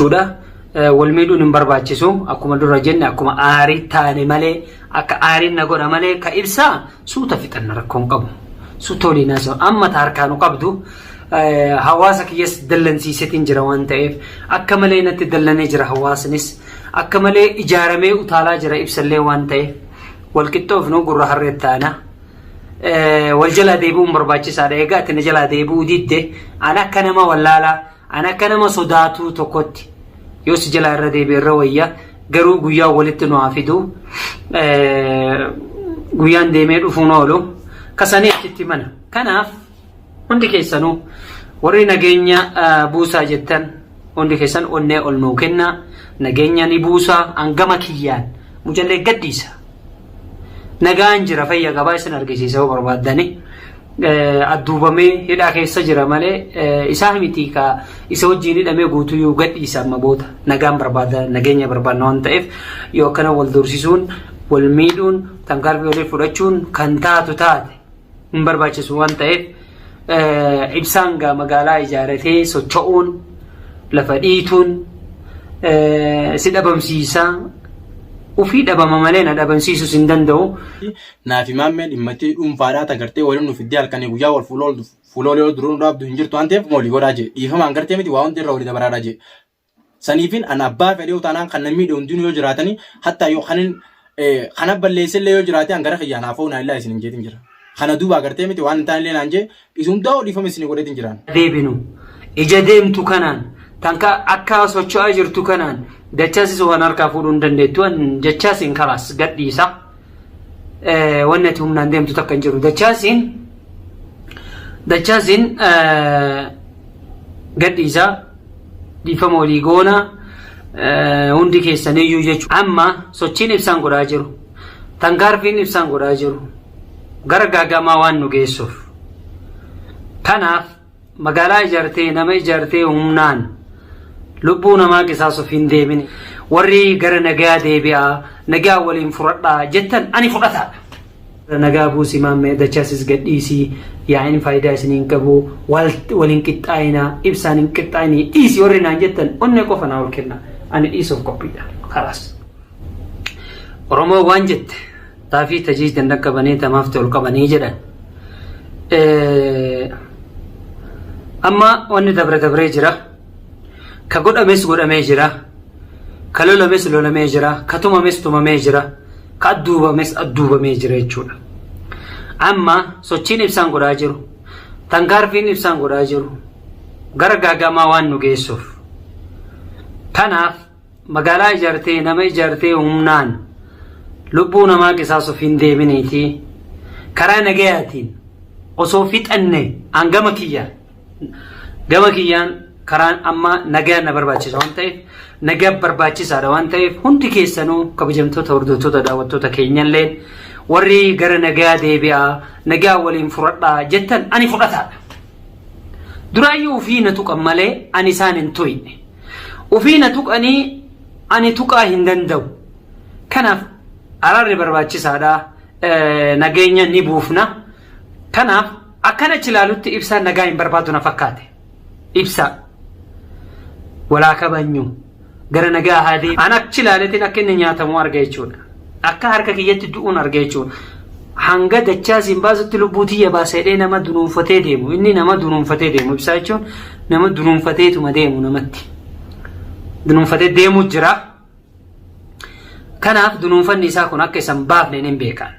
jechuudha. Walmiidhuun hin barbaachisu akkuma dura jenne akkuma aarii taane malee akka aariin na godha malee ka ibsaa suuta fixanna rakkoon qabu suuta waliin haasa'u amma harkaanu qabdu hawaasa kiyyas dallansiisetiin jira waan ta'eef akka malee natti dallanee jira hawaasnis akka malee ijaaramee utaalaa jira ibsallee waan ta'eef walqixxoofnu gurra harreet taana wal jalaa deebi'uun barbaachisaadha. Egaa ati na jalaa deebi'uu didde ana akka nama wallaalaa ana akka nama sodaatu tokkotti yoo si jalaa irra deebi'irra wayya garuu guyyaa walitti nu hafidu guyyaan deemee dhufuun oolu kasanii achitti mana. Kanaaf hundi keessanuu warri nageenya buusaa jettan hundi keessan onnee ol nuu kenna nageenya ni buusaa hangama kiyyaan mujallee gaddiisa nagaan jira fayya gabaa isin argisiisa barbaaddani adduubamee hidhaa keessa jira malee isaa miti ka isa wajjin hidhamee guutuu gadhiisa amma booda nagaan barbaada nageenya barbaadna waan ta'eef yoo akkana wal dorsisuun wal miidhuun tankaarbii walii fudhachuun kan taatu taate hin barbaachisu waan ta'eef ibsaan gaa magaalaa ijaaratee socho'uun lafa dhiituun si dhabamsiisaa ufii dhabama malee na dhabamsiisus hin danda'u. Naafi maammeen dhimmatee dhuunfaadhaa tagartee waliin nuuf iddee halkanii guyyaa wal fuuloolee ol duruun dhaabdu hin jirtu waan ta'eef moolii godhaa jee dhiifamaan gartee miti waa hundi irra walii dabaraadhaa jee. Saniifin an abbaa fedhee utaanaan kan namni miidhe hundinuu yoo jiraatanii hattaa yoo kana balleessillee yoo jiraate an gara kiyyaan haafoo naa illaa isin hin jeetin jira. Kana duuba agartee miti waan hin taanillee naan jee isun ta'uu dhiifame isin godheetin jiraan. Deebinu ija deemtu kanaan tanka akka socho'aa jirtu kanaan dachaasis waan harkaa fuudhuu hin dandeettu dachaasiin karaas gadhiisa wanni ati humnaan deemtu takka hin jiru dachaasiin gadhiisa dhiifama walii goona hundi keessaniyyuu jechuudha. Amma sochiin ibsaan godhaa jiru tankaarfiin ibsaan godhaa jiru gara gaagamaa waan nu geessuuf kanaaf magaalaa ijaartee nama ijaartee humnaan lubbuu namaa qisaasuuf hin deemine warri gara nagaa deebi'aa nagaa waliin fudhadhaa jettan ani fudhataadha. Nagaa buusii maammee dachaasis gadhiisii yaa'in faayidaa isiniin qabu waliin qixxaayinaa ibsaan hin qixxaayinii dhiisii warri naan jettan onnee qofa naa ol kenna ani dhiisuuf qophiidha. Karaas Oromoo waan jette taafii tajii dandaqqabanii tamaaf ol qabanii jedhan amma wanni dabree jira. Ka godhames godhamee jira ka lolames lolamee jira ka tumames tumamee jira ka adduubames adduubamee jira jechuudha. Amma sochiin ibsaan godhaa jiru tankaarfiin ibsaan godhaa jiru gara gaagamaa waan nu geessuuf kanaaf magaalaa ijaartee nama ijaartee humnaan lubbuu namaa qisaasuuf hin deemineeti karaa nagayaatiin osoo fixanne hangama kiyyaan karaan amma nagaa na barbaachisa waan ta'eef nagaa barbaachisaadha waan ta'eef hundi keessanuu kabajamtoota hordoftoota daawwattoota keenyallee warri gara nagaa deebi'aa nagaa waliin fudhadhaa jettan ani fudhataadha. Duraayyuu ufii na tuqan malee ani isaan hin tuyne ufii na tuqanii ani tuqaa hin danda'u kanaaf araarri barbaachisaadha nageenya ni buufna kanaaf akkana chilaalutti ibsaan nagaa hin barbaadu na fakkaate ibsaa. Walaa kabanyu gara nagaa haadee an achi ilaaleetiin akka inni nyaatamu arga jechuudha. Akka harka kiyyatti du'uun arga jechuudha. Hanga dachaasiin baasutti lubbuu tiyya baasedhee nama dunuunfatee deemu inni nama dunuunfatee deemu ibsaa jechuun nama dunuunfateetuma deemu namatti dunuunfatee deemu jira. Kanaaf dunuunfanni isaa kun akka isan baafne hin beekan.